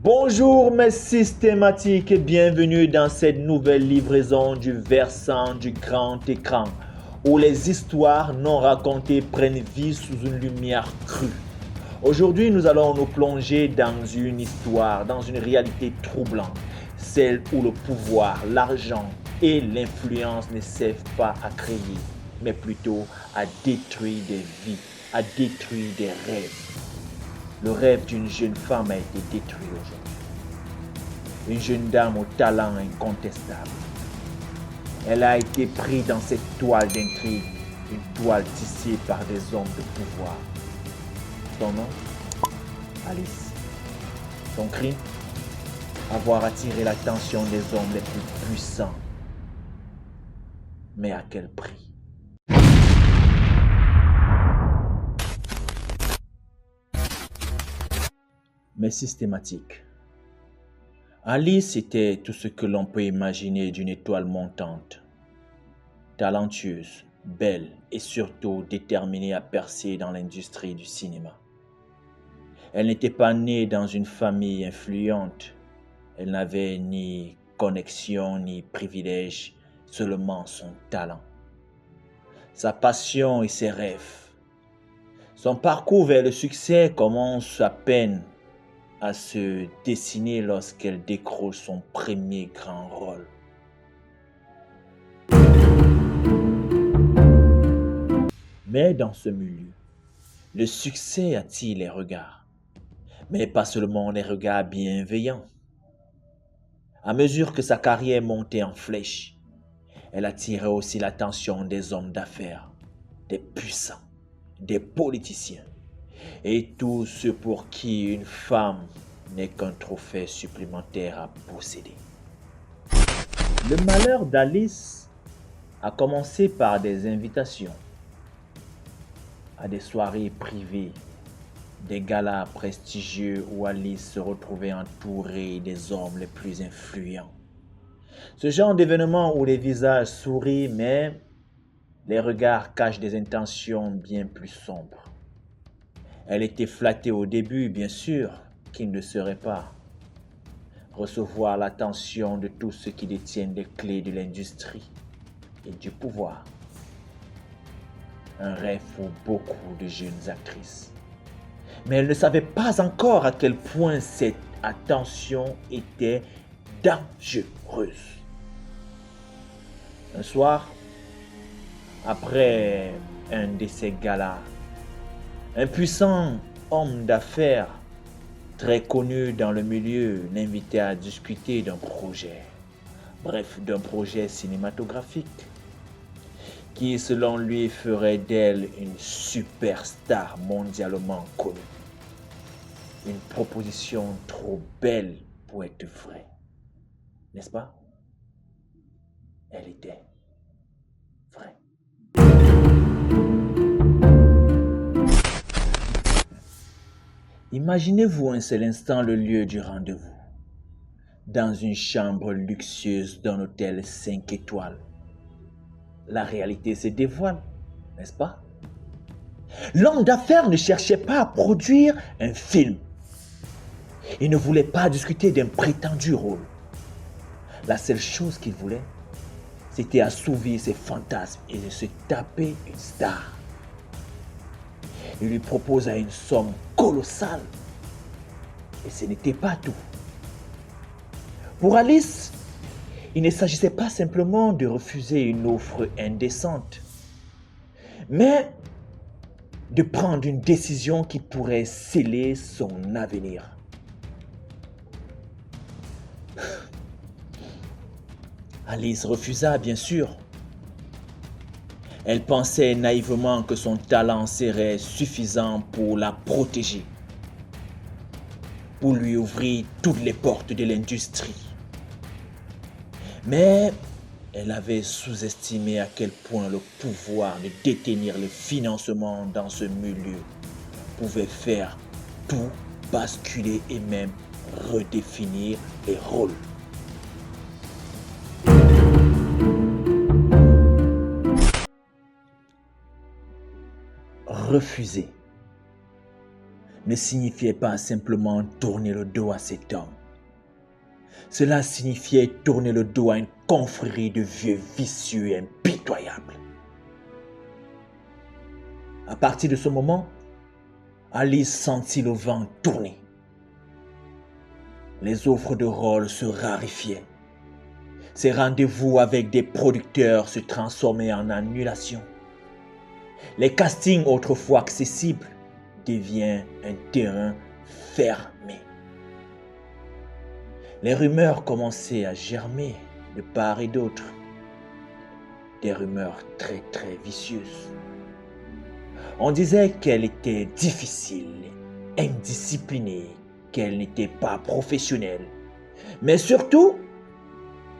Bonjour mes systématiques et bienvenue dans cette nouvelle livraison du versant du grand écran où les histoires non racontées prennent vie sous une lumière crue. Aujourd'hui, nous allons nous plonger dans une histoire, dans une réalité troublante, celle où le pouvoir, l'argent et l'influence ne servent pas à créer, mais plutôt à détruire des vies, à détruire des rêves. Le rêve d'une jeune femme a été détruit aujourd'hui. Une jeune dame au talent incontestable. Elle a été prise dans cette toile d'intrigue, une toile tissée par des hommes de pouvoir. Son nom, Alice. Son crime, avoir attiré l'attention des hommes les plus puissants. Mais à quel prix? Mais systématique. Alice était tout ce que l'on peut imaginer d'une étoile montante. Talentueuse, belle et surtout déterminée à percer dans l'industrie du cinéma. Elle n'était pas née dans une famille influente. Elle n'avait ni connexion ni privilège, seulement son talent. Sa passion et ses rêves. Son parcours vers le succès commence à peine à se dessiner lorsqu'elle décroche son premier grand rôle. Mais dans ce milieu, le succès attire les regards, mais pas seulement les regards bienveillants. À mesure que sa carrière montait en flèche, elle attirait aussi l'attention des hommes d'affaires, des puissants, des politiciens, et tous ceux pour qui une femme n'est qu'un trophée supplémentaire à posséder. Le malheur d'Alice a commencé par des invitations à des soirées privées, des galas prestigieux où Alice se retrouvait entourée des hommes les plus influents. Ce genre d'événement où les visages sourient mais les regards cachent des intentions bien plus sombres. Elle était flattée au début, bien sûr, qui ne le serait pas. Recevoir l'attention de tous ceux qui détiennent les clés de l'industrie et du pouvoir. Un rêve pour beaucoup de jeunes actrices. Mais elle ne savait pas encore à quel point cette attention était dangereuse. Un soir, après un de ces galas, un puissant homme d'affaires très connu dans le milieu l'invitait à discuter d'un projet, d'un projet cinématographique qui selon lui ferait d'elle une superstar mondialement connue. Une proposition trop belle pour être vraie, n'est-ce pas? Elle était vraie. Imaginez-vous un seul instant le lieu du rendez-vous. Dans une chambre luxueuse d'un hôtel 5 étoiles. La réalité se dévoile, n'est-ce pas? L'homme d'affaires ne cherchait pas à produire un film. Il ne voulait pas discuter d'un prétendu rôle. La seule chose qu'il voulait, c'était assouvir ses fantasmes et de se taper une star. Il lui proposa une somme colossale. Et ce n'était pas tout. Pour Alice, il ne s'agissait pas simplement de refuser une offre indécente, mais de prendre une décision qui pourrait sceller son avenir. Alice refusa, bien sûr. Elle pensait naïvement que son talent serait suffisant pour la protéger, pour lui ouvrir toutes les portes de l'industrie. Mais elle avait sous-estimé à quel point le pouvoir de détenir le financement dans ce milieu pouvait faire tout basculer et même redéfinir les rôles. Refuser ne signifiait pas simplement tourner le dos à cet homme. Cela signifiait tourner le dos à une confrérie de vieux vicieux et impitoyables. À partir de ce moment, Alice sentit le vent tourner. Les offres de rôle se raréfiaient. Ses rendez-vous avec des producteurs se transformaient en annulations. Les castings autrefois accessibles deviennent un terrain fermé. Les rumeurs commençaient à germer de part et d'autre. Des rumeurs très vicieuses. On disait qu'elle était difficile, indisciplinée, qu'elle n'était pas professionnelle, mais surtout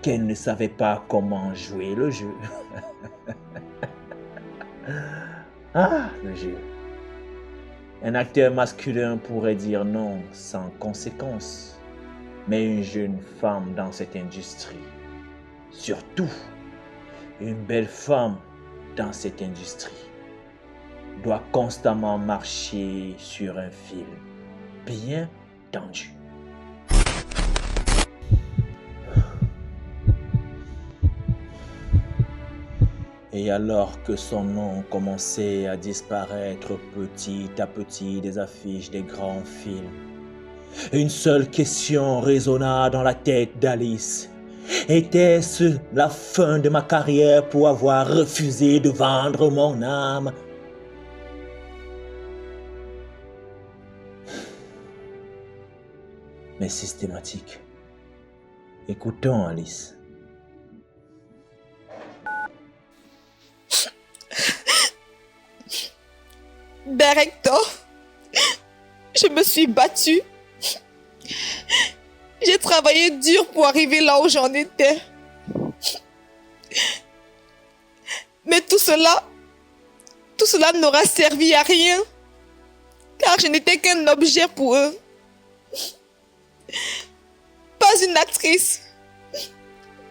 qu'elle ne savait pas comment jouer le jeu. Ah, le jeu. Un acteur masculin pourrait dire non sans conséquence, mais une jeune femme dans cette industrie, surtout une belle femme dans cette industrie, doit constamment marcher sur un fil bien tendu. Et alors que son nom commençait à disparaître petit à petit des affiches des grands films, une seule question résonna dans la tête d'Alice. Était-ce la fin de ma carrière pour avoir refusé de vendre mon âme? Mais systématique. Écoutons, Alice. Directeur, je me suis battue. J'ai travaillé dur pour arriver là où j'en étais. Mais tout cela n'aura servi à rien, car je n'étais qu'un objet pour eux. Pas une actrice,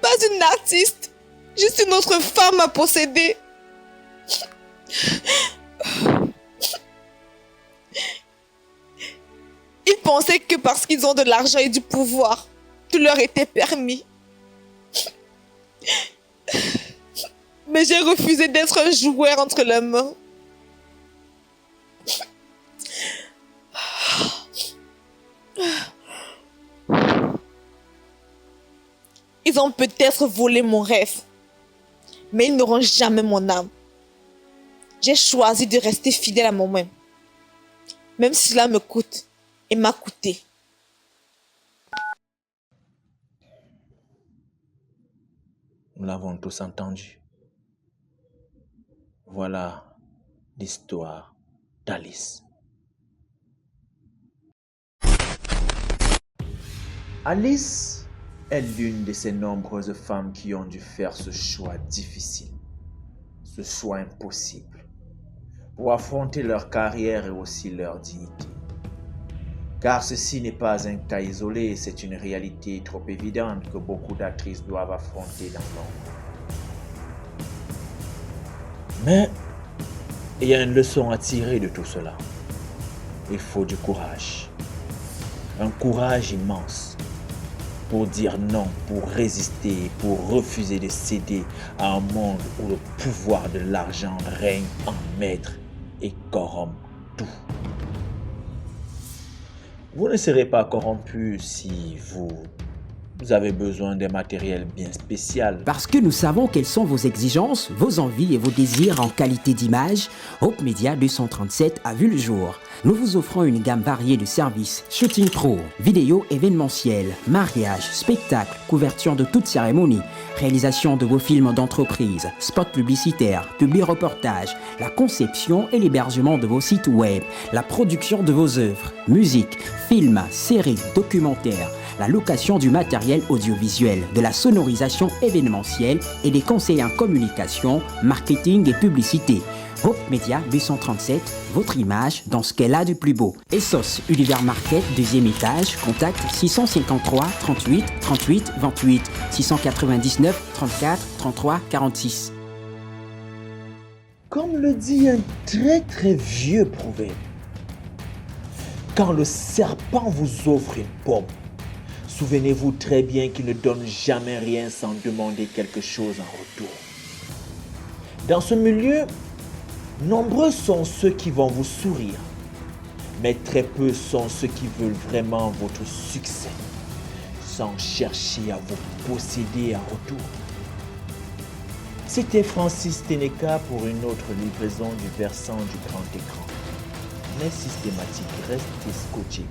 pas une artiste, juste une autre femme à posséder. Ils pensaient que parce qu'ils ont de l'argent et du pouvoir, tout leur était permis. Mais j'ai refusé d'être un joueur entre leurs mains. Ils ont peut-être volé mon rêve, mais ils n'auront jamais mon âme. J'ai choisi de rester fidèle à moi-même, même si cela me coûte et m'a coûté. Nous l'avons tous entendu. Voilà l'histoire d'Alice. Alice est l'une de ces nombreuses femmes qui ont dû faire ce choix difficile, ce choix impossible, pour affronter leur carrière et aussi leur dignité. Car ceci n'est pas un cas isolé, c'est une réalité trop évidente que beaucoup d'actrices doivent affronter dans l'ombre. Mais il y a une leçon à tirer de tout cela. Il faut du courage. Un courage immense pour dire non, pour résister, pour refuser de céder à un monde où le pouvoir de l'argent règne en maître et corrompt tout. Vous ne serez pas corrompu si vous avez besoin d'un matériel bien spécial. Parce que nous savons quelles sont vos exigences, vos envies et vos désirs en qualité d'image, Hope Media 237 a vu le jour. Nous vous offrons une gamme variée de services, shooting pro, vidéo événementiel, mariage, spectacle, couverture de toute cérémonie, réalisation de vos films d'entreprise, spots publicitaires, publi-reportages, la conception et l'hébergement de vos sites web, la production de vos œuvres, musique, films, séries, documentaires, la location du matériel audiovisuel, de la sonorisation événementielle et des conseils en communication, marketing et publicité. Hope Media 237, votre image dans ce qu'elle a de plus beau. Essos Univers Market, deuxième étage, contact 653 38 38 28 699 34 33 46. Comme le dit un très vieux proverbe, quand le serpent vous offre une pomme, Souvenez-vous très bien qu'ils ne donnent jamais rien sans demander quelque chose en retour. Dans ce milieu, nombreux sont ceux qui vont vous sourire, mais très peu sont ceux qui veulent vraiment votre succès, sans chercher à vous posséder en retour. C'était Francis Ténéka pour une autre livraison du versant du grand écran. Mais systématique, restez scotchés.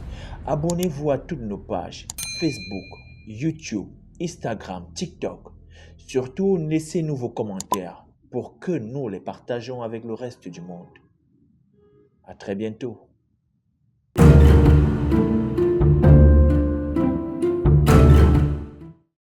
Abonnez-vous à toutes nos pages Facebook, YouTube, Instagram, TikTok. Surtout, laissez-nous vos commentaires pour que nous les partageons avec le reste du monde. À très bientôt.